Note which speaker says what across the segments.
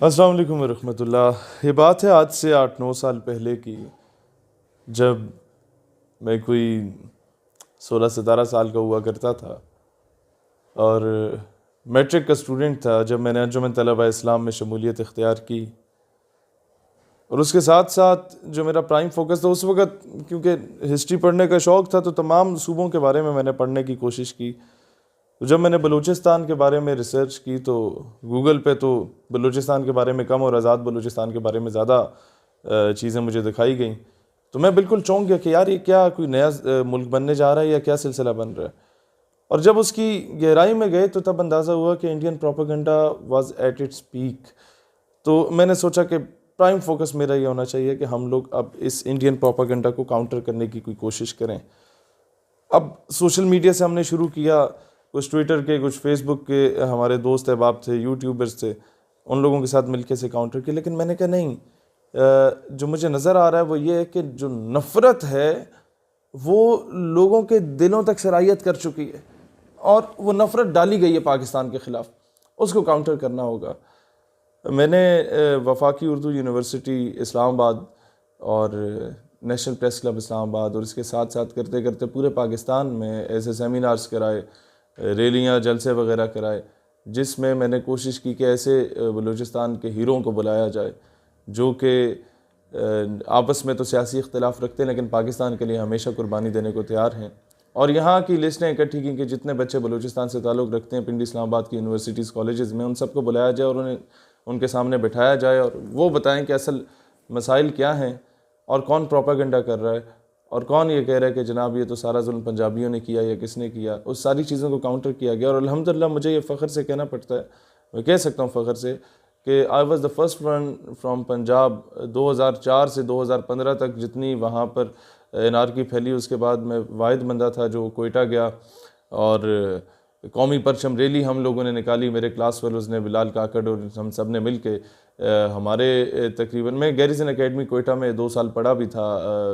Speaker 1: अस्सलाम वालेकुम रहमतुल्लाह। ये बात है आज से 8-9 साल पहले की, जब मैं कोई 16-17 साल का हुआ करता था और मैट्रिक का स्टूडेंट था जब मैंने अंजुमन तलबा इस्लाम में शमूलियत इख्तियार की। और उसके साथ साथ जो मेरा प्राइम फोकस था उस वक़्त, क्योंकि हिस्ट्री पढ़ने का शौक़ था, तो तमाम सूबों के बारे में मैंने पढ़ने की कोशिश की। तो जब मैंने बलूचिस्तान के बारे में रिसर्च की तो गूगल पे तो बलूचिस्तान के बारे में कम और आज़ाद बलूचिस्तान के बारे में ज़्यादा चीज़ें मुझे दिखाई गई। तो मैं बिल्कुल चौंक गया कि यार ये क्या कोई नया मुल्क बनने जा रहा है या क्या सिलसिला बन रहा है। और जब उसकी गहराई में गए तो तब अंदाज़ा हुआ कि Indian propaganda was at its peak. तो मैंने सोचा कि प्राइम फोकस मेरा ये होना चाहिए कि हम लोग अब इस इंडियन प्रोपेगेंडा को काउंटर करने की कोई कोशिश करें। अब सोशल मीडिया से हमने शुरू किया, कुछ ट्विटर के, कुछ फेसबुक के हमारे दोस्त अहबाब थे, यूट्यूबर्स थे, उन लोगों के साथ मिलके से काउंटर किया। लेकिन मैंने कहा नहीं, जो मुझे नज़र आ रहा है वो ये है कि जो नफ़रत है वो लोगों के दिलों तक सरायत कर चुकी है और वो नफ़रत डाली गई है पाकिस्तान के ख़िलाफ़, उसको काउंटर करना होगा। मैंने वफाकी उर्दू यूनिवर्सिटी इस्लामाबाद और नेशनल प्रेस क्लब इस्लामाबाद और इसके साथ साथ करते करते पूरे पाकिस्तान में ऐसे सेमिनार्स कराए, रैलियाँ, जलसे वगैरह कराए, जिसमें मैंने कोशिश की कि ऐसे बलूचिस्तान के हीरों को बुलाया जाए जो कि आपस में तो सियासी इख्तिलाफ रखते हैं लेकिन पाकिस्तान के लिए हमेशा कुर्बानी देने को तैयार हैं। और यहाँ की लिस्टें इकट्ठी की कि जितने बच्चे बलूचिस्तान से ताल्लुक़ रखते हैं पिंडी इस्लामाबाद की यूनिवर्सिटीज़ कॉलेजेस में, उन सबको बुलाया जाए और उन्हें उनके सामने बिठाया जाए और वो बताएं कि असल मसाइल क्या हैं और कौन प्रोपेगेंडा कर रहा है और कौन ये कह रहा है कि जनाब ये तो सारा जुल्म पंजाबियों ने किया या किसने किया। उस सारी चीज़ों को काउंटर किया गया और अल्हम्दुलिल्लाह मुझे ये फ़ख्र से कहना पड़ता है, मैं कह सकता हूँ फ़ख्र से, कि I was the first one from Punjab. 2004 से 2015 तक जितनी वहाँ पर एनार्की फैली, उसके बाद मैं वाहिद बंदा था जो कोयटा गया और कौमी परचम रैली हम लोगों ने निकाली। मेरे क्लास फेलोज़ ने, बिलाल काकड़ और हम सब ने मिल के हमारे तकरीबन, मैं गैरिसन एकेडमी कोयटा में 2 साल पढ़ा भी था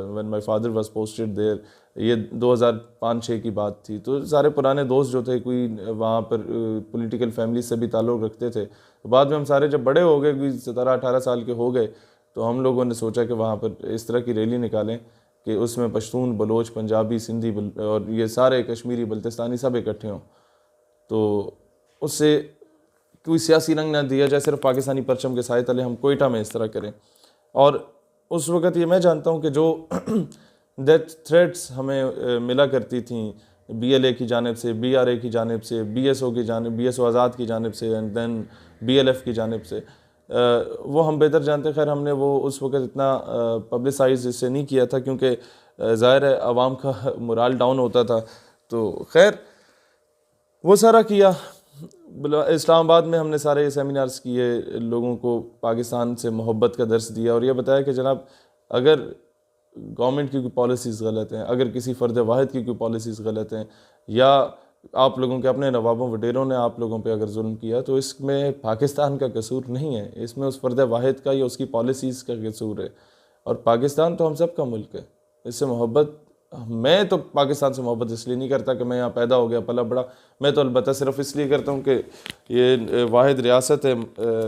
Speaker 1: when my father was posted there. ये 2005-06 की बात थी। तो सारे पुराने दोस्त जो थे, कोई वहाँ पर पॉलिटिकल फैमिली से भी ताल्लुक़ रखते थे। तो बाद में हम सारे जब बड़े हो गए, कोई 17-18 साल के हो गए, तो हम लोगों ने सोचा कि वहाँ पर इस तरह की रैली निकालें कि उसमें पश्तून, बलोच, पंजाबी, सिंधी और ये सारे कश्मीरी, बल्तिस्तानी सब इकट्ठे हों। तो उससे कोई सियासी रंग ना दिया जाए, सिर्फ पाकिस्तानी परचम के साए तले हम कोयटा में इस तरह करें। और उस वक़्त ये मैं जानता हूँ कि जो डेथ थ्रेट्स हमें मिला करती थी BLA की जानिब से, BRA की जानिब से, BSO की जानिब, BSO आज़ाद की जानिब से एंड देन BLF की जानिब से, वो हम बेहतर जानते। खैर हमने वो उस वक़्त इतना पब्लिसाइज इससे नहीं किया था क्योंकि ज़ाहिर है आवाम का मोराल डाउन होता था। तो खैर वो सारा किया। इस्लामाबाद में हमने सारे सेमिनार्स किए, लोगों को पाकिस्तान से मोहब्बत का दर्स दिया और ये बताया कि जनाब अगर गवर्नमेंट की कोई पॉलिसीज़ गलत हैं, अगर किसी फ़र्द वाहिद की कोई पॉलिसीज़ गलत हैं, या आप लोगों के अपने नवाबों वडेरों ने आप लोगों पे अगर जुल्म किया, तो इसमें पाकिस्तान का कसूर नहीं है, इसमें उस फ़र्द वाहिद का या उसकी पॉलिसीज़ का कसूर है। और पाकिस्तान तो हम सब का मुल्क है, इससे मोहब्बत, मैं तो पाकिस्तान से मोहब्बत इसलिए नहीं करता कि मैं यहाँ पैदा हो गया, पला बड़ा। मैं तो अलबत्ता सिर्फ इसलिए करता हूँ कि ये वाहिद रियासत है,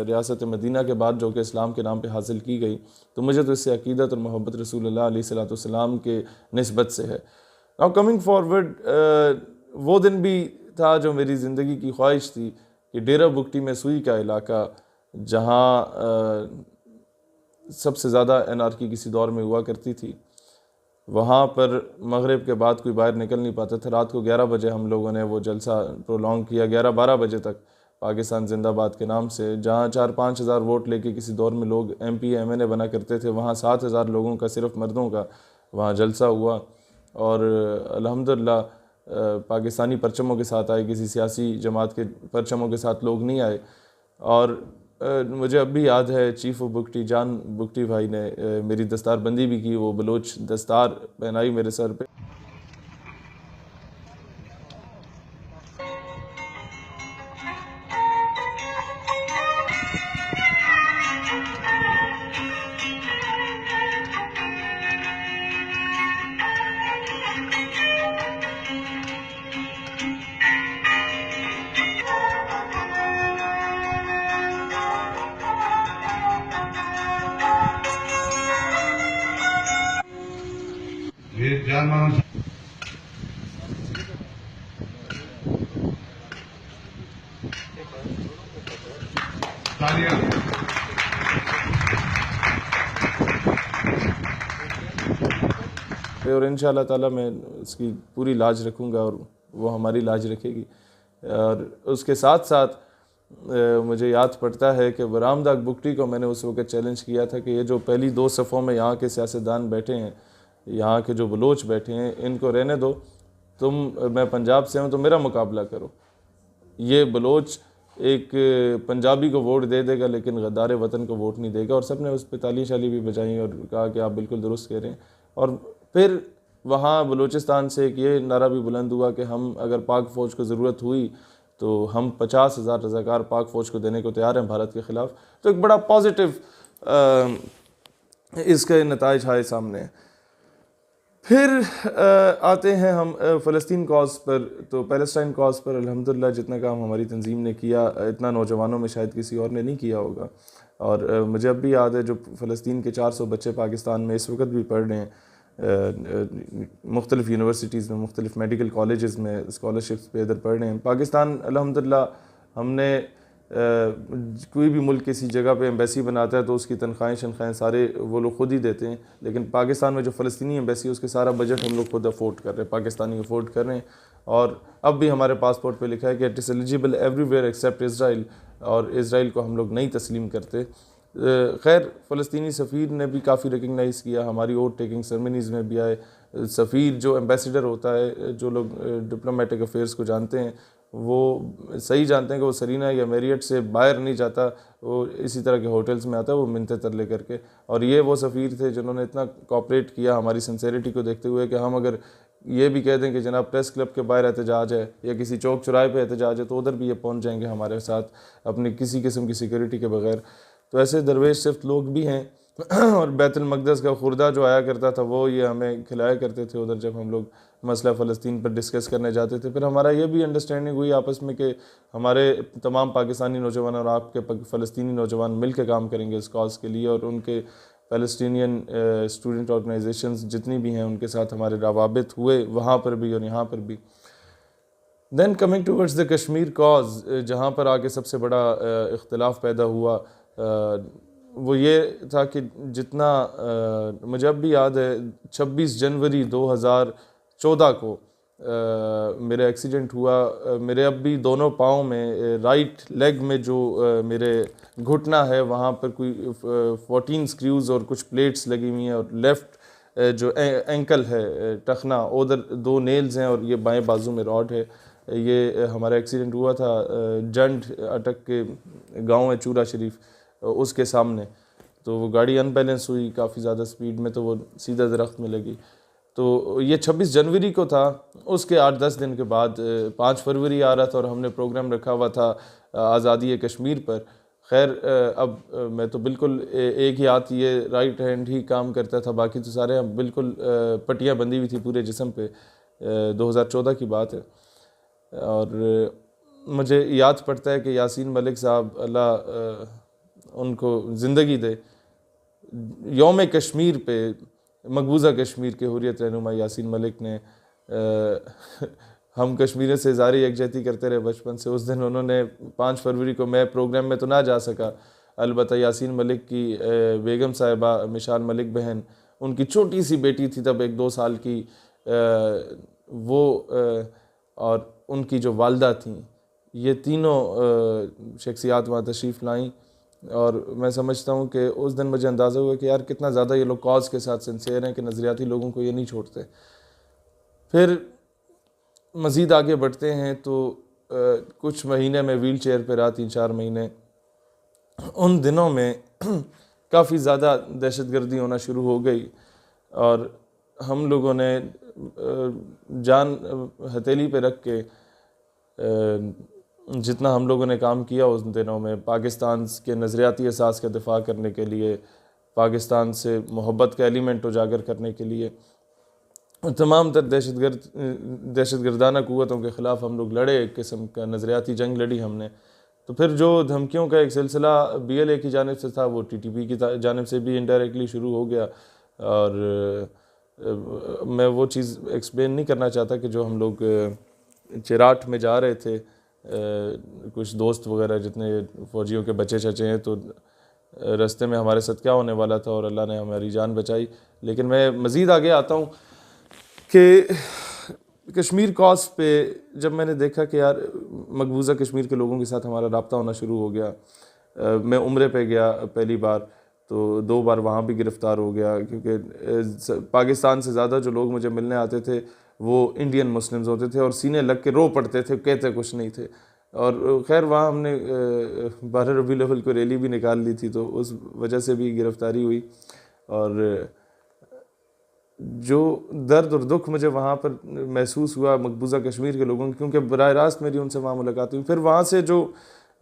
Speaker 1: रियासत मदीना के बाद जो कि इस्लाम के नाम पे हासिल की गई। तो मुझे तो इससे अकीदत और मोहब्बत रसूलुल्लाह अलैहिस्सलाम के निस्बत से है। नाउ कमिंग फॉरवर्ड, वो दिन भी था जो मेरी ज़िंदगी की ख्वाहिश थी कि डेरा बुगटी में सुई का इलाका, जहाँ सबसे ज़्यादा एनार्की किसी दौर में हुआ करती थी, वहाँ पर मगरिब के बाद कोई बाहर निकल नहीं पाता था। रात को 11 बजे हम लोगों ने वो जलसा प्रोलॉन्ग किया, 11-12 बजे तक, पाकिस्तान जिंदाबाद के नाम से। जहाँ 4-5 हज़ार वोट लेके किसी दौर में लोग MP MNA बना करते थे, वहाँ 7 हज़ार लोगों का, सिर्फ मर्दों का वहाँ जलसा हुआ। और अल्हम्दुलिल्लाह पाकिस्तानी परचमों के साथ आए, किसी सियासी जमात के परचमों के साथ लोग नहीं आए। और मुझे अब भी याद है चीफ़ ऑफ बुगटी जान बुगटी भाई ने मेरी दस्तारबंदी भी की, वो बलोच दस्तार पहनाई मेरे सर पे।
Speaker 2: जान मानो तालियां।
Speaker 1: और इंशाअल्लाह ताला मैं इसकी पूरी लाज रखूँगा और वो हमारी लाज रखेगी। और उसके साथ साथ मुझे याद पड़ता है कि बरामदाग बुकटी को मैंने उस वक्त चैलेंज किया था कि ये जो पहली 2 सफ़ों में यहाँ के सियासतदान बैठे हैं, यहाँ के जो बलोच बैठे हैं, इनको रहने दो, मैं पंजाब से हूँ तो मेरा मुकाबला करो। ये बलोच एक पंजाबी को वोट दे देगा लेकिन गद्दार वतन को वोट नहीं देगा। और सब ने उस पर ताली शाली भी बजाई और कहा कि आप बिल्कुल दुरुस्त कह रहे हैं। और फिर वहाँ बलूचिस्तान से एक ये नारा भी बुलंद हुआ कि हम अगर पाक फ़ौज को ज़रूरत हुई तो हम 50,000 रज़ाकार पाक फ़ौज को देने को तैयार हैं भारत के ख़िलाफ़। तो एक बड़ा पॉजिटिव इसके नताइज आए सामने। फिर आते हैं हम फ़लस्तीन कॉज पर। तो पैलेस्टाइन कॉज पर अल्हम्दुलिल्लाह जितना काम हमारी तंजीम ने किया, इतना नौजवानों में शायद किसी और ने नहीं किया होगा। और मुझे अब भी याद है जो फ़लस्तीन के 400 बच्चे पाकिस्तान में इस वक्त भी पढ़ रहे हैं, मुख्तलिफ़ यूनिवर्सिटीज़ में, मुख्तलिफ़ मेडिकल कॉलेजेस में स्कॉलरशिप्स पे इधर पढ़ रहे हैं। पाकिस्तान अल्हम्दुलिल्लाह हमने कोई भी मुल्क किसी जगह पे एम्बेसी बनाता है तो उसकी तनख्वाहें शनख्वाहें सारे वो लोग खुद ही देते हैं। लेकिन पाकिस्तान में जो फ़लस्तीनी एम्बेसी है उसके सारा बजट हम लोग खुद अफोर्ड कर रहे हैं, पाकिस्तानी अफोर्ड कर रहे हैं। और अब भी हमारे पासपोर्ट पे लिखा है कि it is eligible everywhere except Israel, और इसराइल को हम लोग नहीं तस्लीम करते। खैर फ़लस्तीनी सफ़ीर ने भी काफ़ी रिकगनाइज़ किया, हमारी वोट टेकिंग सेरेमनीज़ में भी आए। सफ़ीर जो एम्बेसडर होता है, जो लोग डिप्लोमेटिक अफेयर्स को जानते हैं वो सही जानते हैं कि वो सरीना या मैरियट से बाहर नहीं जाता, वो इसी तरह के होटल्स में आता है, वो मिन्नते तरले करके। और ये वो सफ़ीर थे जिन्होंने इतना कोऑपरेट किया हमारी सिंसेरिटी को देखते हुए कि हम अगर ये भी कह दें कि जनाब प्रेस क्लब के बाहर एहतजाज है या किसी चौक चौराहे पे एहतजाज है तो उधर भी ये पहुंच जाएंगे हमारे साथ अपनी किसी किस्म की सिक्योरिटी के बगैर। तो ऐसे दरवेश सिर्फ लोग भी हैं। और बैतुल मक़दस का खुर्दा जो आया करता था वो ये हमें खिलाया करते थे उधर जब हम लोग मसला फ़लस्तीन पर डिस्कस करने जाते थे। फिर हमारा ये भी अंडरस्टैंडिंग हुई आपस में कि हमारे तमाम पाकिस्तानी नौजवान और आपके फ़लस्तीनी नौजवान मिल के काम करेंगे इस कॉज़ के लिए, और उनके फ़लस्तीनियन स्टूडेंट ऑर्गेनाइजेशंस जितनी भी हैं उनके साथ हमारे रवाबित हुए वहाँ पर भी और यहाँ पर भी। Then coming towards the Kashmir cause, जहाँ पर आके सबसे बड़ा इख्तिलाफ़ पैदा हुआ वो ये था कि जितना मुझे अब भी याद है 26 जनवरी 2014 को मेरा एक्सीडेंट हुआ। मेरे अब भी दोनों पाँव में, राइट लेग में जो मेरे घुटना है वहाँ पर कोई 14 स्क्रूज़ और कुछ प्लेट्स लगी हुई हैं, और लेफ़्ट जो एंकल है टखना उधर 2 नेल्स हैं, और ये बाएं बाजू में रॉड है। ये हमारा एक्सीडेंट हुआ था जंड अटक के गांव है चूरा शरीफ, उसके सामने। तो वो गाड़ी अनबैलेंस हुई काफ़ी ज़्यादा स्पीड में, तो वो सीधा दरख्त में लगी। तो ये 26 जनवरी को था। उसके 8-10 दिन के बाद 5 फरवरी आ रहा था और हमने प्रोग्राम रखा हुआ था आज़ादी कश्मीर पर। खैर अब मैं तो बिल्कुल एक ही हाथ ये राइट हैंड ही काम करता था, बाकी तो सारे बिल्कुल पट्टियाँ बंधी हुई थी पूरे जिस्म पे। 2014 की बात है। और मुझे याद पड़ता है कि यासीन मलिक साहब अल्लाह उनको ज़िंदगी दे, यौम कश्मीर पे मकबूजा कश्मीर के हुर्रियत रहनुमा यासीन मलिक ने हम कश्मीर से ज़ारी यकजहती करते रहे बचपन से। उस दिन उन्होंने 5 फरवरी को, मैं प्रोग्राम में तो ना जा सका, अलबत्ता यासीन मलिक की बेगम साहिबा मिशाल मलिक बहन, उनकी छोटी सी बेटी थी तब 1-2 साल की, वो और उनकी जो वालदा थी, ये तीनों शख्सियात वहाँ तशरीफ़ लाई। और मैं समझता हूँ कि उस दिन मुझे अंदाज़ा हुआ कि यार कितना ज़्यादा ये लोग कॉज के साथ सिंसियर हैं कि नज़रियाती लोगों को ये नहीं छोड़ते। फिर मज़ीद आगे बढ़ते हैं तो कुछ महीने में व्हील चेयर पर रहा, 3-4 महीने। उन दिनों में काफ़ी ज़्यादा दहशतगर्दी होना शुरू हो गई और हम लोगों ने जान हथेली पे रख के जितना हम लोगों ने काम किया उस दिनों में, पाकिस्तान के नज़रियाती असास का दिफा करने के लिए, पाकिस्तान से मोहब्बत का एलिमेंट उजागर करने के लिए, तमाम तर दहशतगर्दाना क़ुव्वतों के ख़िलाफ़ हम लोग लड़े, एक किस्म का नज़रियाती जंग लड़ी हमने। तो फिर जो धमकियों का एक सिलसिला BLA की जानिब से था वो TTP की जानिब से भी इनडायरेक्टली शुरू हो गया। और मैं वो चीज़ एक्सप्लेन नहीं करना चाहता कि जो हम लोग चिराट में जा रहे थे, कुछ दोस्त वगैरह जितने फ़ौजियों के बच्चे चचे हैं, तो रास्ते में हमारे साथ क्या होने वाला था और अल्लाह ने हमारी जान बचाई। लेकिन मैं मज़ीद आगे आता हूँ कि कश्मीर कॉज पे जब मैंने देखा कि यार मकबूजा कश्मीर के लोगों के साथ हमारा रब्ता होना शुरू हो गया, मैं उम्रे पे गया पहली बार, तो 2 बार वहाँ भी गिरफ़्तार हो गया, क्योंकि पाकिस्तान से ज़्यादा जो लोग मुझे मिलने आते थे वो इंडियन मुस्लिम्स होते थे और सीने लग के रो पड़ते थे, कहते कुछ नहीं थे। और खैर वहाँ हमने 12 रबीउल अव्वल को रैली भी निकाल ली थी, तो उस वजह से भी गिरफ़्तारी हुई। और जो दर्द और दुख मुझे वहाँ पर महसूस हुआ मकबूजा कश्मीर के लोगों की, क्योंकि बराह रास्त मेरी उनसे वहाँ मुलाकात हुई। फिर वहाँ से जो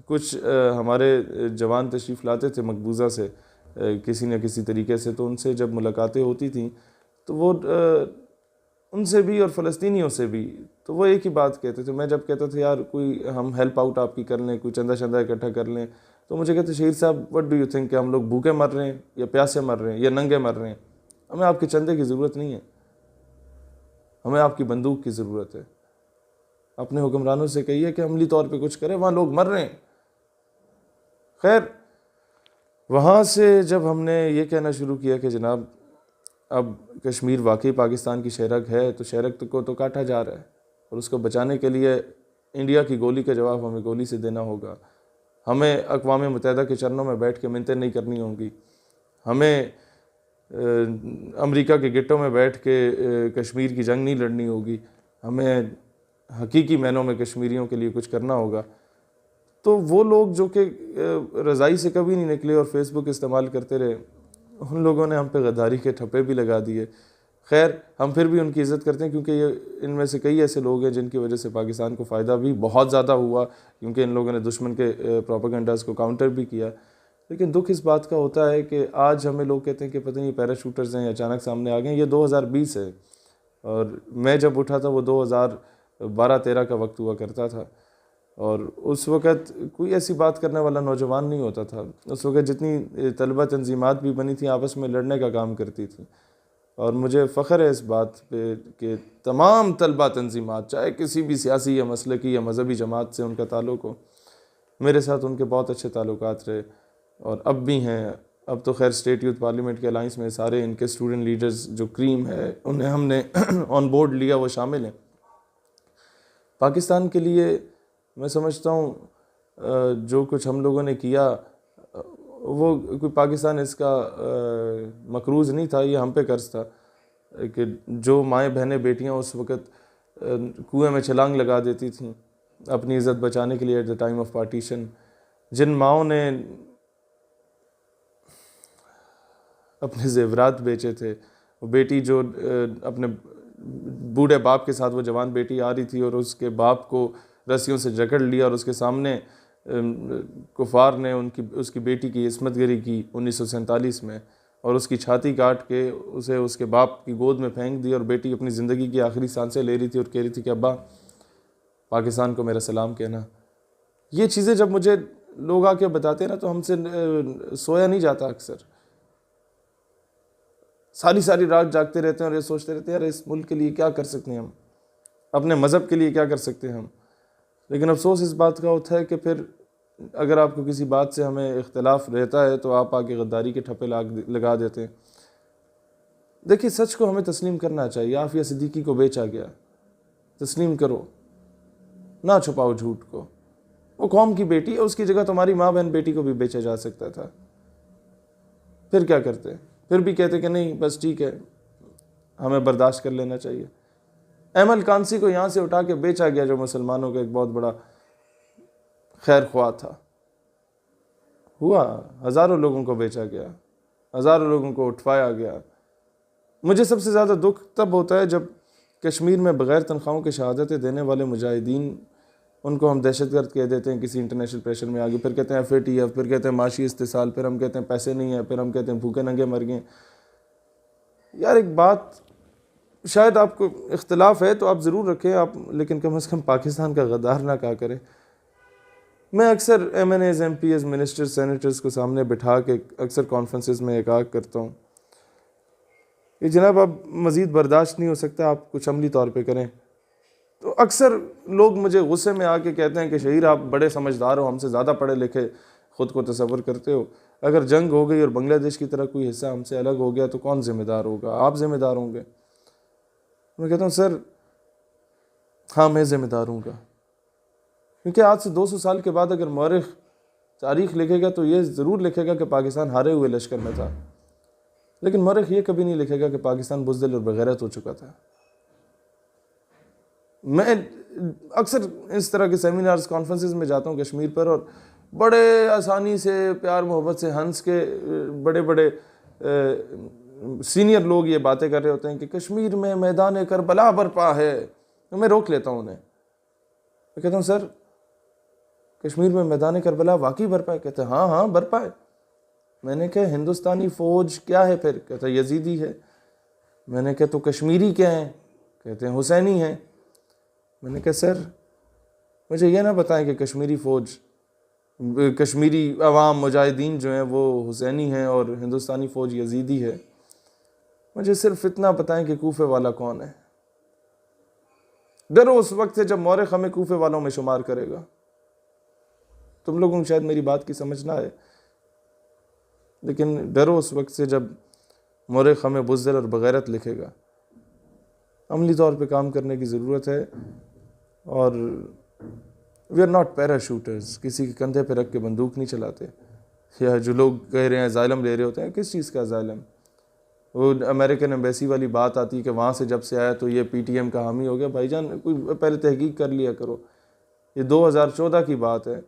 Speaker 1: कुछ हमारे जवान तशरीफ़ लाते थे मकबूजा से किसी न किसी तरीके से, तो उनसे जब मुलाकातें होती थीं तो वो उनसे भी और फ़लस्तीनियों से भी, तो वो एक ही बात कहते थे। मैं जब कहता था यार कोई हम हेल्प आउट आपकी कर लें, कोई चंदा शंदा इकट्ठा कर लें, तो मुझे कहते शहीद साहब व्हाट डू यू थिंक, कि हम लोग भूखे मर रहे हैं या प्यासे मर रहे हैं या नंगे मर रहे हैं? हमें आपके चंदे की ज़रूरत नहीं है, हमें आपकी बंदूक की ज़रूरत है। अपने हुक्मरानों से कहिए कि अमली तौर पे कुछ करें, वहाँ लोग मर रहे हैं। खैर वहाँ से जब हमने ये कहना शुरू किया कि जनाब अब कश्मीर वाकई पाकिस्तान की शहरक है, तो शहरक को तो काटा जा रहा है और उसको बचाने के लिए इंडिया की गोली का जवाब हमें गोली से देना होगा। हमें अक़वाम मुत्तहिदा के चरणों में बैठ के मिन्नतें नहीं करनी होंगी, हमें अमेरिका के गिट्टों में बैठ के कश्मीर की जंग नहीं लड़नी होगी, हमें हकीकी मायनों में कश्मीरियों के लिए कुछ करना होगा। तो वो लोग जो कि रज़ाई से कभी नहीं निकले और फेसबुक इस्तेमाल करते रहे, उन लोगों ने हम पे गद्दारी के ठप्पे भी लगा दिए। खैर हम फिर भी उनकी इज़्ज़त करते हैं, क्योंकि ये इनमें से कई ऐसे लोग हैं जिनकी वजह से पाकिस्तान को फ़ायदा भी बहुत ज़्यादा हुआ, क्योंकि इन लोगों ने दुश्मन के प्रोपेगेंडास को काउंटर भी किया। लेकिन दुख इस बात का होता है कि आज हमें लोग कहते हैं कि पता नहीं पैराशूटर्स हैं अचानक सामने आ गए। ये 2020 है और मैं जब उठा था वो 2012-13 का वक्त हुआ करता था, और उस वक़्त कोई ऐसी बात करने वाला नौजवान नहीं होता था। उस वक़्त जितनी तलबा तंजीमात भी बनी थी आपस में लड़ने का काम करती थी, और मुझे फ़ख्र है इस बात पे कि तमाम तलबा तंजीमात, चाहे किसी भी सियासी या मसलकी या मज़हबी जमात से उनका ताल्लुक़ हो, मेरे साथ उनके बहुत अच्छे ताल्लुकात रहे और अब भी हैं। अब तो खैर स्टेट यूथ पार्लियामेंट के अलाइंस में सारे इनके स्टूडेंट लीडर्स जो क्रीम है उन्हें हमने ऑन बोर्ड लिया, वो शामिल हैं। पाकिस्तान के लिए मैं समझता हूँ जो कुछ हम लोगों ने किया वो कोई पाकिस्तान इसका मकरूज़ नहीं था, ये हम पे कर्ज था कि जो माएँ बहनें बेटियाँ उस वक़्त कुएं में छलांग लगा देती थीं अपनी इज़्ज़त बचाने के लिए at the time of partition, जिन माओं ने अपने ज़ेवरात बेचे थे, वो बेटी जो अपने बूढ़े बाप के साथ वो जवान बेटी आ रही थी और उसके बाप को रस्सियों से जकड़ लिया और उसके सामने कुफार ने उसकी बेटी की इस्मत गिरी की 1947 में, और उसकी छाती काट के उसे उसके बाप की गोद में फेंक दी, और बेटी अपनी ज़िंदगी की आखिरी सांसें ले रही थी और कह रही थी कि अब्बा पाकिस्तान को मेरा सलाम कहना। ये चीज़ें जब मुझे लोग आके बताते हैं ना, तो हमसे सोया नहीं जाता। अक्सर सारी सारी रात जागते रहते हैं और ये सोचते रहते हैं यार इस मुल्क के लिए क्या कर सकते हैं हम, अपने मज़हब के लिए क्या कर सकते हैं हम। लेकिन अफसोस इस बात का होता है कि फिर अगर आपको किसी बात से हमें इख्तलाफ रहता है तो आप आके गद्दारी के ठप्पे लगा देते हैं। देखिए सच को हमें तस्लीम करना चाहिए। आफिया सिद्दीकी को बेचा गया, तस्लीम करो, ना छुपाओ झूठ को। वो कौम की बेटी है, उसकी जगह तुम्हारी माँ बहन बेटी को भी बेचा जा सकता था। फिर क्या करते? फिर भी कहते कि नहीं बस ठीक है, हमें बर्दाश्त कर लेना चाहिए। अहमद कांसी को यहाँ से उठा के बेचा गया, जो मुसलमानों का एक बहुत बड़ा खैर ख्वाह था। हुआ, हज़ारों लोगों को बेचा गया, हज़ारों लोगों को उठवाया गया। मुझे सबसे ज़्यादा दुख तब होता है जब कश्मीर में बग़ैर तनख्वाहों के शहादतें देने वाले मुजाहिदीन, उनको हम दहशतगर्द कह देते हैं किसी इंटरनेशनल प्रेशर में आगे, फिर कहते हैं FATF, फिर कहते हैं माशी इस्तिसाल, फिर हम कहते हैं पैसे नहीं है, फिर हम कहते हैं भूखे नंगे मर गए। यार एक बात, शायद आपको इख्तलाफ है तो आप ज़रूर रखें आप, लेकिन कम से कम पाकिस्तान का गद्दार ना कहा करें। मैं अक्सर MNAs, MPs, मिनिस्टर्स, सेनेटर्स को सामने बिठा के अक्सर कॉन्फ्रेंसेस में एक करता हूँ कि जनाब अब मज़ीद बर्दाश्त नहीं हो सकता, आप कुछ अमली तौर पे करें। तो अक्सर लोग मुझे गुस्से में आके कहते हैं कि शहीर आप बड़े समझदार हो, हमसे ज़्यादा पढ़े लिखे ख़ुद को तसव्वुर करते हो, अगर जंग हो गई और बांग्लादेश की तरह कोई हिस्सा हमसे अलग हो गया तो कौन ज़िम्मेदार होगा? आप ज़िम्मेदार होंगे। मैं कहता हूँ सर हाँ मैं ज़िम्मेदार हूँगा, क्योंकि आज से 200 साल के बाद अगर मौरिख तारीख़ लिखेगा तो ये ज़रूर लिखेगा कि पाकिस्तान हारे हुए लश्कर में था, लेकिन मौरिख ये कभी नहीं लिखेगा कि पाकिस्तान बुज़दिल और बेगैरत हो चुका था। मैं अक्सर इस तरह के सेमिनार्स कॉन्फ्रेंसेस में जाता हूँ कश्मीर पर, और बड़े आसानी से प्यार मोहब्बत से हंस के बड़े बड़े सीनियर लोग ये बातें कर रहे होते हैं कि कश्मीर में मैदान करबला बरपा है, तो मैं रोक लेता हूँ उन्हें। मैं कहता हूँ सर कश्मीर में मैदान करबला वाकई बरपा है? कहते हैं हाँ हाँ बरपा है। मैंने कहा हिंदुस्तानी फ़ौज क्या है फिर? कहता है यजीदी है। मैंने कहा तो कश्मीरी क्या हैं? कहते हैं हुसैनी हैं। मैंने कहा सर मुझे यह ना बताएं कि कश्मीरी फ़ौज, कश्मीरी अवाम मुजाहिदीन जो हैं वो हुसैनी हैं और हिंदुस्तानी फ़ौज यजीदी है। मुझे सिर्फ इतना बताएं कि कूफे वाला कौन है। डरो उस वक्त से जब मौरिख हमें कूफे वालों में शुमार करेगा। तुम लोगों को शायद मेरी बात की समझ ना आए, लेकिन डरो उस वक्त से जब मौरिख हमें बुज़दिल और बगैरत लिखेगा। अमली तौर पे काम करने की ज़रूरत है, और वी आर नॉट पैराशूटर्स, किसी के कंधे पे रख के बंदूक नहीं चलाते। या जो लोग कह रहे हैं ज़ालिम ले रहे होते हैं, किस चीज़ का ज़ालिम? वो अमेरिकन एम्बेसी वाली बात आती है कि वहाँ से जब से आया तो ये PTM का हामी हो गया। भाईजान कोई पहले तहकीक कर लिया करो। ये 2014 की बात है।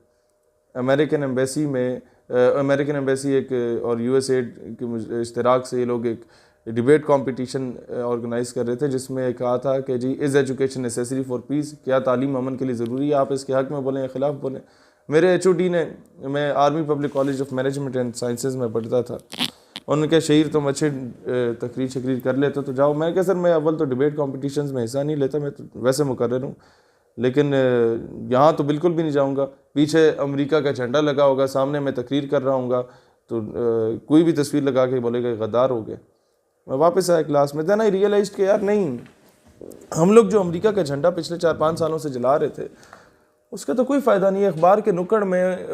Speaker 1: अमेरिकन एम्बेसी में अमेरिकन एम्बेसी एक और USAID के इश्तराक से ये लोग एक डिबेट कंपटीशन ऑर्गेनाइज़ कर रहे थे, जिसमें कहा था कि जी is education necessary for peace, क्या तालीम अमन के लिए ज़रूरी है? आप इसके हक़ में बोलें या ख़िलाफ़ बोलें। मेरे HOD ने, मैं army public college of management and sciences में पढ़ता था, उनके शहीर तुम अच्छे तकरीर शकरीर कर लेते तो जाओ। मैंने कहा सर मैं अव्वल तो डिबेट कॉम्पिटिशन्स में हिस्सा नहीं लेता, मैं तो वैसे मुकर्रर हूँ, लेकिन यहाँ तो बिल्कुल भी नहीं जाऊँगा। पीछे अमेरिका का झंडा लगा होगा, सामने मैं तकरीर कर रहा हूँगा, तो कोई भी तस्वीर लगा के बोलेगा गद्दार हो गए। मैं वापस आया क्लास में, देन आई रियलाइज्ड कि यार नहीं, हम लोग जो अमेरिका का झंडा पिछले 4-5 सालों से जला रहे थे उसका तो कोई फ़ायदा नहीं है। अखबार के नुक्कड़ में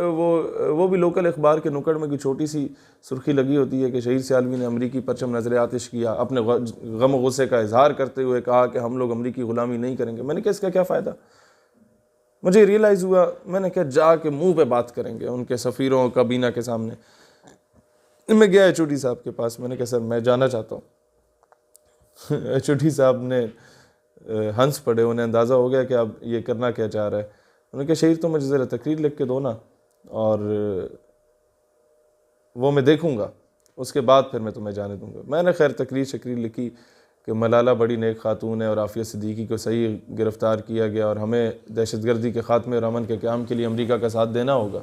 Speaker 1: वो भी लोकल अखबार के नुक्कड़ में कोई छोटी सी सुर्खी लगी होती है कि शहीद सियालवी ने अमरीकी परचम नजर आतिश किया, अपने गम गुस्से का इजहार करते हुए कहा कि हम लोग अमरीकी ग़ुलामी नहीं करेंगे। मैंने कहा इसका क्या फ़ायदा? मुझे रियलाइज़ हुआ, मैंने कहा जाके मुंह पे बात करेंगे उनके सफ़ीरों काबीना के सामने। मैं गया HOD साहब के पास, मैंने कहा सर मैं जाना चाहता हूँ। HOD साहब ने हंस पड़े, उन्हें अंदाज़ा हो गया कि अब ये करना क्या चाह रहा है। उन्होंने कहा शहीद तो मुझे ज़रा तकरीर लिख के दो ना, और वो मैं देखूँगा, उसके बाद फिर मैं तुम्हें जाने दूँगा। मैंने खैर तकरीर शकरीर लिखी कि मलाला बड़ी नेक खातून है और आफिया सिद्दीकी को सही गिरफ़्तार किया गया और हमें दहशतगर्दी के ख़ात्मे और अमन के क़याम के लिए अमेरिका का साथ देना होगा।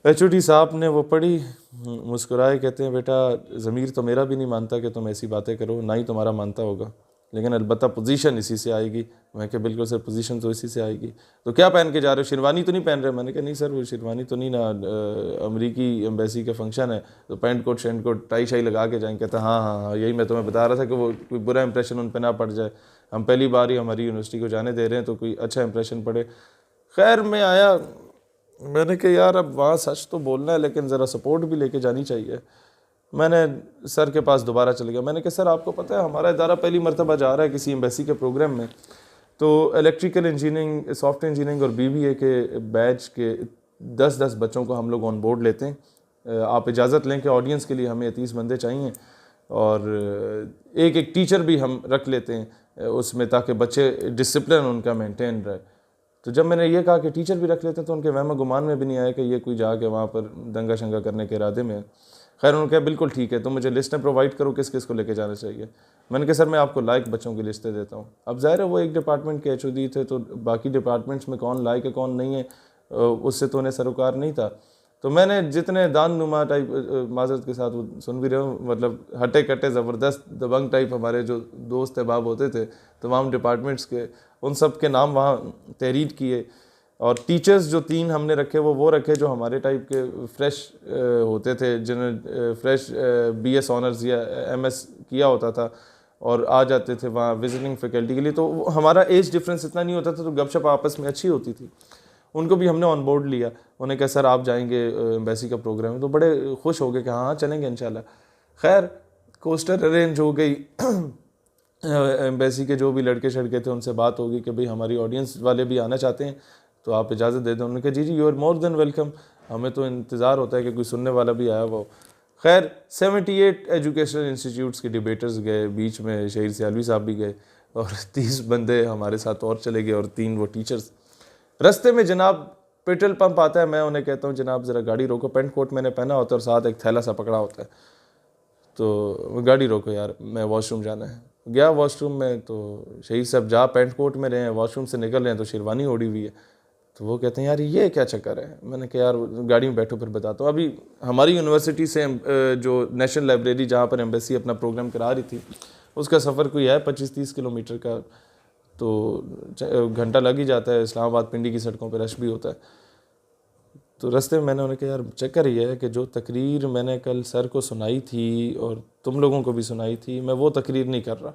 Speaker 1: HOD साहब ने वो पढ़ी, मुस्कुराए, कहते हैं बेटा ज़मीर तो मेरा भी नहीं मानता कि तुम ऐसी बातें करो, ना ही तुम्हारा मानता होगा, लेकिन अलबत्ता पोजीशन इसी से आएगी। मैं क्या बिल्कुल सर पोजीशन तो इसी से आएगी। तो क्या पहन के जा रहे हो? शेरवानी तो नहीं पहन रहे? मैंने कहा नहीं सर वो शेरवानी तो नहीं ना, अमरीकी एम्बेसी का फंक्शन है तो pant coat shirt coat tie शाई लगा के जाएंगे। कहता हाँ हाँ हाँ, यही मैं तुम्हें बता रहा था कि वो कोई बुरा इंप्रेशन उन पर ना पड़ जाए। हम पहली बार ही हमारी यूनिवर्सिटी को जाने दे रहे हैं तो कोई अच्छा इंप्रेशन पड़े। खैर मैं आया, मैंने कहा यार अब वहाँ सच तो बोलना है लेकिन ज़रा सपोर्ट भी लेके जानी चाहिए। मैंने सर के पास दोबारा चले गया। मैंने कहा सर आपको पता है हमारा इदारा पहली मरतबा जा रहा है किसी एम्बेसी के प्रोग्राम में, तो इलेक्ट्रिकल इंजीनियरिंग, सॉफ्टवेयर इंजीनियरिंग और BBA के बैच के 10-10 बच्चों को हम लोग ऑन बोर्ड लेते हैं। आप इजाज़त लें कि ऑडियंस के लिए हमें 30 बंदे चाहिए और एक एक टीचर भी हम रख लेते हैं उसमें, ताकि बच्चे डिसिप्लिन उनका मेंटेन रहे। तो जब मैंने ये कहा कि टीचर भी रख लेते हैं तो उनके वहम गुमान में भी नहीं आया कि ये कोई जाके वहाँ पर दंगा शंगा करने के इरादे में। खैर उन्होंने कहा बिल्कुल ठीक है, तो मुझे लिस्टें प्रोवाइड करो किस किस को लेके जाना चाहिए। मैंने कहा सर मैं आपको लायक बच्चों की लिस्टें देता हूँ। अब ज़ाहिर है वो एक डिपार्टमेंट के HOD थे, तो बाकी डिपार्टमेंट्स में कौन लायक है कौन नहीं है उससे तो उन्हें सरोकार नहीं था। तो मैंने जितने दान नुमा टाइप, माजरत के साथ वो सुन भी रहे हो, मतलब हटे कटे ज़बरदस्त दबंग टाइप हमारे जो दोस्त अहबाब होते थे तमाम डिपार्टमेंट्स के, उन सब के नाम वहाँ तहरीर किए। और टीचर्स जो 3 हमने रखे वो रखे जो हमारे टाइप के फ्रेश होते थे, जिन्होंने फ्रेश BS ऑनर्स या MS किया होता था और आ जाते थे वहाँ विजिटिंग फैकल्टी के लिए। तो हमारा एज डिफरेंस इतना नहीं होता था, तो गपशप आपस में अच्छी होती थी। उनको भी हमने ऑन बोर्ड लिया। उन्हें कहा सर आप जाएंगे एम्बेसी का प्रोग्राम है, तो बड़े खुश हो गए कि हाँ चलेंगे इंशाल्लाह। खैर कोस्टर अरेंज हो गई, एम्बेसी के जो भी लड़के शड़के थे उनसे बात होगी कि भाई हमारी ऑडियंस वाले भी आना चाहते हैं तो आप इजाज़त दे दें। उन्होंने कहा जी you are more than welcome, हमें तो इंतज़ार होता है कि कोई सुनने वाला भी आया हुआ हो। खैर 78 एजुकेशनल इंस्टीट्यूट्स के डिबेटर्स गए, बीच में शहीद सियालवी साहब भी गए और 30 बंदे हमारे साथ और चले गए और 3 वो टीचर्स। रस्ते में जनाब पेट्रोल पंप आता है, मैं उन्हें कहता हूँ जनाब ज़रा गाड़ी रोको, पेंट कोट मैंने पहना होता है और साथ एक थैला सा पकड़ा होता है, तो गाड़ी रोको यार मैं वॉशरूम जाना है। गया वॉशरूम में, तो शहीद साहब जा पेंट कोट में रहे हैं, वॉशरूम से निकल रहे हैं तो शेरवानी ओढ़ी हुई है। तो वो कहते हैं यार ये क्या चक्कर है। मैंने कहा यार गाड़ी में बैठो फिर बताता हूँ। अभी हमारी यूनिवर्सिटी से जो नेशनल लाइब्रेरी जहाँ पर एम्बेसी अपना प्रोग्राम करा रही थी, उसका सफ़र कोई है 25-30 किलोमीटर का, तो घंटा लग ही जाता है। इस्लामाबाद पिंडी की सड़कों पर रश भी होता है। तो रास्ते में मैंने उन्हें कहा यार चक्कर ये है कि जो तकरीर मैंने कल सर को सुनाई थी और तुम लोगों को भी सुनाई थी, मैं वो तकरीर नहीं कर रहा।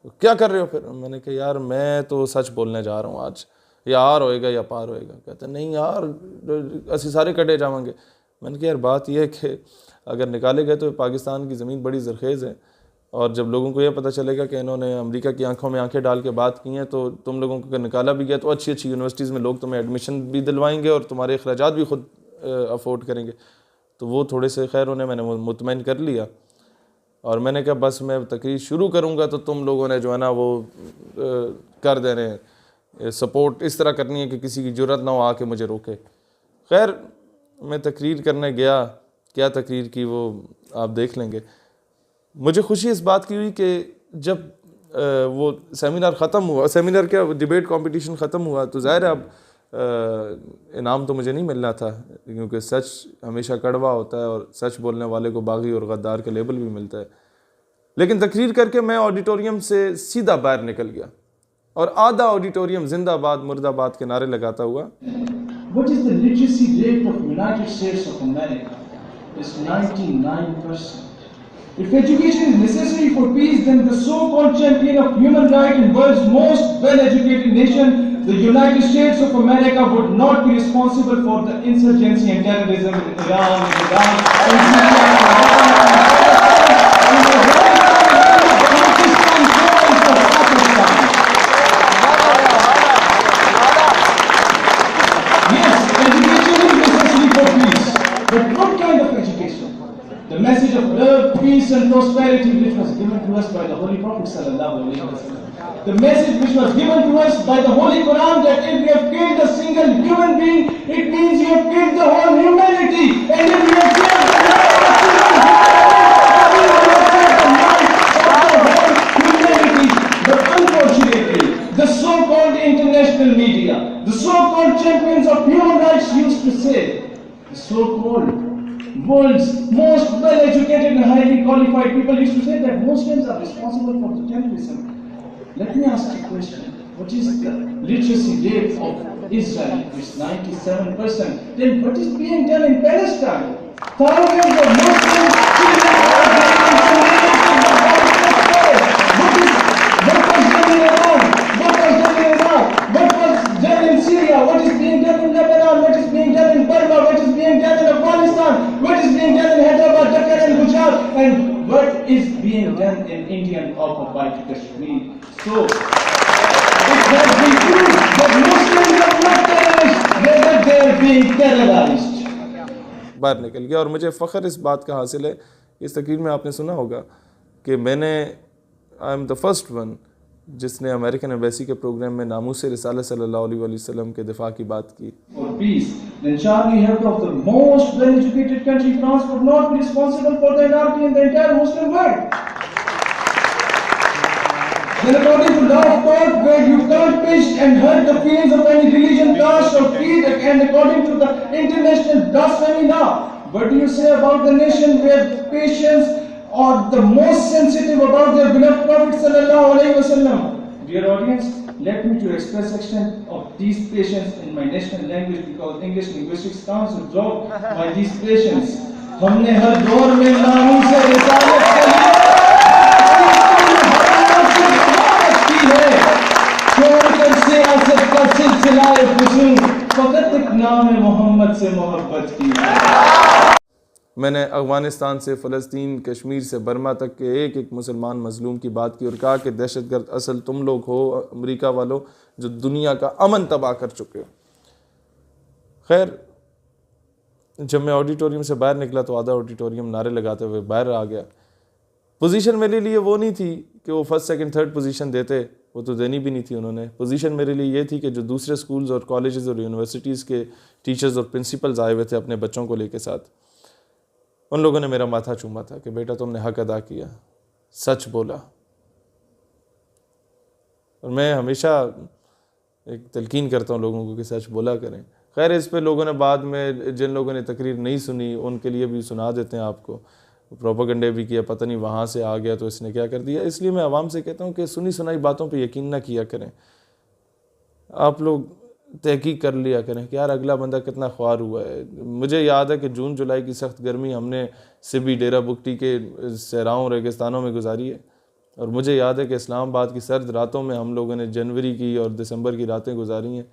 Speaker 1: तो क्या कर रहे हो फिर? मैंने कहा यार मैं तो सच बोलने जा रहा हूँ आज, या आर होएगा या पार होएगा। कहते नहीं यार असी सारे कटे जाएंगे। मैंने कहा यार बात यह है कि अगर निकाले गए तो पाकिस्तान की ज़मीन बड़ी ज़रखेज़ है, और जब लोगों को यह पता चलेगा कि इन्होंने अमेरिका की आंखों में आंखें डाल के बात की हैं, तो तुम लोगों को अगर निकाला भी गया तो अच्छी अच्छी यूनिवर्सिटीज़ में लोग तुम्हें एडमिशन भी दिलवाएंगे और तुम्हारे अखराजात भी खुद अफोर्ड करेंगे। तो वो थोड़े से खैर उन्हें मैंने मुतमईन कर लिया और मैंने कहा बस मैं तकरीर शुरू करूँगा तो तुम लोगों ने जो है ना वो कर देने, सपोर्ट इस तरह करनी है कि किसी की ज़रूरत ना हो आके मुझे रोके। खैर मैं तकरीर करने गया, क्या तकरीर की वो आप देख लेंगे। मुझे खुशी इस बात की हुई कि जब वो सेमिनार ख़त्म हुआ, सेमिनार क्या डिबेट कंपटीशन ख़त्म हुआ, तो ज़ाहिर है अब इनाम तो मुझे नहीं मिलना था, क्योंकि सच हमेशा कड़वा होता है और सच बोलने वाले को बागी और गद्दार का लेबल भी मिलता है। लेकिन तकरीर करके मैं ऑडिटोरियम से सीधा बाहर निकल गया और आधा ऑडिटोरियम जिंदाबाद मुर्दाबाद के नारे लगाता हुआ।
Speaker 3: What is the literacy rate of United States of America? It's 99%. If education is necessary for peace, then the so-called champion of human rights and world's most well-educated nation, the United States of America, would not be responsible for the insurgency and terrorism in Iran, in Iraq, in Syria, the message of love, peace and prosperity which was given to us by the Holy Prophet sallallahu alaihi wasallam. The message which was given to us by the Holy Quran, that if you have killed a single human being, it means you have killed the whole humanity. And if you have killed the whole humanity. But unfortunately, the so-called international media, the so-called champions of human rights used to say, the so-called world's most well-educated and highly qualified people used to say that Muslims are responsible for the terrorism. Let me ask you a question. What is the literacy rate of Israel? It's 97%. Then what is being done in Palestine? Thousands of Muslims what was done in Iran? What was done in Iraq? What was done in Syria? What is being done in Lebanon? What is being done in Burma? What is being done in Afghanistan? What is being done in Hyderabad, Dhaka and Gujarat? And what is being done in Indian occupied Kashmir? So, it has been proved that Muslims are not terrorists, rather they are being terrorized.
Speaker 1: बाहर निकल गया और मुझे फ़ख्र इस बात का हासिल है, इस तकरीर में आपने सुना होगा कि मैंने I am the first one जिसने अमेरिकन एम्बेसी के प्रोग्राम में नामूस रिसालत सल्लल्लाहु अलैहि वसल्लम के दिफा की बात की।
Speaker 3: For peace, then Charlie Hebdo of the most well-educated country, France, would not be responsible for the anarchy in the entire Muslim world. Then according to law of God, where you can't pinch and hurt the feelings of any religion, caste or creed, and according to the international blasphemy law, what do you say about the nation where patients are the most sensitive about their beloved Prophet sallallahu alaihi wasallam? Dear audience, let me to express extent of these patients in my national language because English linguistics council dropped by these patients. हमने हर दौर में नामों से रिसालत के लिए की है, छोड़कर सियासत का सिलसिला फुसूल, फकत एक नाम मोहम्मद से मोहब्बत की है।
Speaker 1: मैंने अफ़गानिस्तान से फ़लस्तीन, कश्मीर से बर्मा तक के एक एक मुसलमान मज़लूम की बात की और कहा कि दहशतगर्द असल तुम लोग हो, अमेरिका वालों, जो दुनिया का अमन तबाह कर चुके हो। खैर, जब मैं ऑडिटोरियम से बाहर निकला तो आधा ऑडिटोरियम नारे लगाते हुए बाहर आ गया। पोजीशन मेरे लिए वो नहीं थी कि वो फर्स्ट सेकंड थर्ड पोजीशन देते, वो तो देनी भी नहीं थी उन्होंने। पोजीशन मेरे लिए ये थी कि जो दूसरे स्कूल्स और कॉलेजेस और यूनिवर्सिटीज़ के टीचर्स और प्रिंसिपल्स आए हुए थे अपने बच्चों को लेके साथ, उन लोगों ने मेरा माथा चूमा था कि बेटा तुमने हक अदा किया, सच बोला। और मैं हमेशा एक तलकीन करता हूँ लोगों को कि सच बोला करें। खैर, इस पे लोगों ने बाद में, जिन लोगों ने तकरीर नहीं सुनी उनके लिए भी सुना देते हैं आपको, प्रोपेगेंडे भी किया, पता नहीं वहाँ से आ गया तो इसने क्या कर दिया। इसलिए मैं आवाम से कहता हूँ कि सुनी सुनाई बातों पे यकीन ना किया करें। आप लोग तहकीक कर लिया करें कि यार अगला बंदा कितना ख्वार हुआ है। मुझे याद है कि जून जुलाई की सख्त गर्मी हमने सिबी, डेरा बुगटी के सहराओं रेगिस्तानों में गुजारी है। और मुझे याद है कि इस्लामाबाद की सर्द रातों में हम लोगों ने जनवरी की और दिसंबर की रातें गुजारी हैं।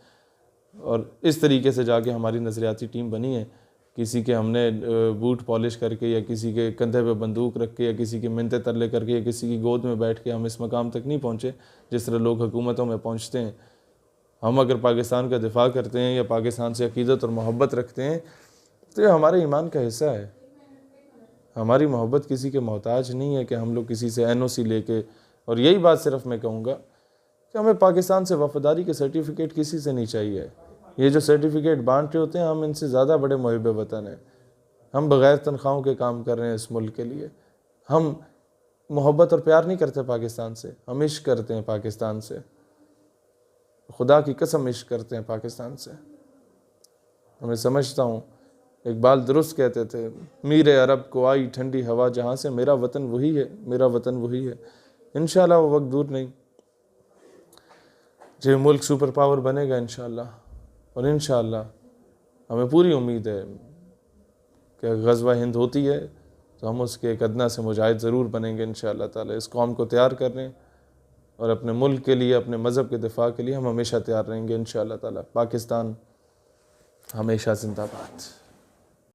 Speaker 1: और इस तरीके से जाके हमारी नज़रियाती टीम बनी है। किसी के हमने बूट पॉलिश करके, या किसी के कंधे पे बंदूक रख के, या किसी के मिन्नतें तरले करके, या किसी की गोद में बैठ के हम इस मकाम तक नहीं पहुँचे जिस तरह लोग हुकूमतों में पहुँचते हैं। हम अगर पाकिस्तान का दिफा करते हैं या पाकिस्तान से अकीदत और मोहब्बत रखते हैं तो ये हमारे ईमान का हिस्सा है। हमारी मोहब्बत किसी के मोहताज नहीं है कि हम लोग किसी से NOC लेके। और यही बात सिर्फ मैं कहूँगा कि हमें पाकिस्तान से वफादारी के सर्टिफिकेट किसी से नहीं चाहिए। ये जो सर्टिफिकेट बांट रहे होते हैं, हम इनसे ज़्यादा बड़े मुहिब वतन हैं। हम बग़ैर तनख्वाहों के काम कर रहे हैं इस मुल्क के लिए। हम मोहब्बत और प्यार नहीं करते पाकिस्तान से, हम इश्क करते हैं पाकिस्तान से। खुदा की कसम इश्क करते हैं पाकिस्तान से। मैं समझता हूँ इकबाल दुरुस्त कहते थे, मीर अरब को आई ठंडी हवा जहाँ से, मेरा वतन वही है, मेरा वतन वही है। इंशाल्लाह वो वक्त दूर नहीं जो मुल्क सुपर पावर बनेगा इंशाल्लाह। और इंशाल्लाह हमें पूरी उम्मीद है कि ग़ज़वा हिंद होती है तो हम उसके एक अदना से मुजाहिद ज़रूर बनेंगे इंशाल्लाह ताला। इस कौम को तैयार करने और अपने मुल्क के लिए, अपने मज़हब के दिफा के लिए हम हमेशा तैयार रहेंगे इंशाअल्लाह ताला। पाकिस्तान हमेशा जिंदाबाद।